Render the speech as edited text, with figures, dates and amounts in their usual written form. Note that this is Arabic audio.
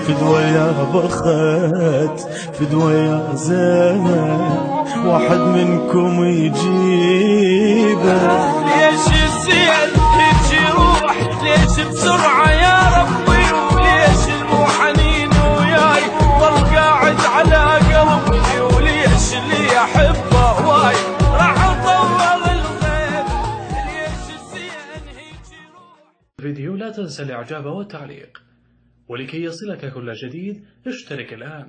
فدوى يا بخت فدوى يا زمان واحد منكم يجيبه. ليش الزين هيك يروح ليش بسرعة يا ربي وليش المو حنين وياي ضل قاعد على قلبي وليش اللي احبه واي راح اطول الخير ليش الزين هيك يروح. الفيديو لا تنسى الاعجاب والتعليق، ولكي يصلك كل جديد اشترك الآن.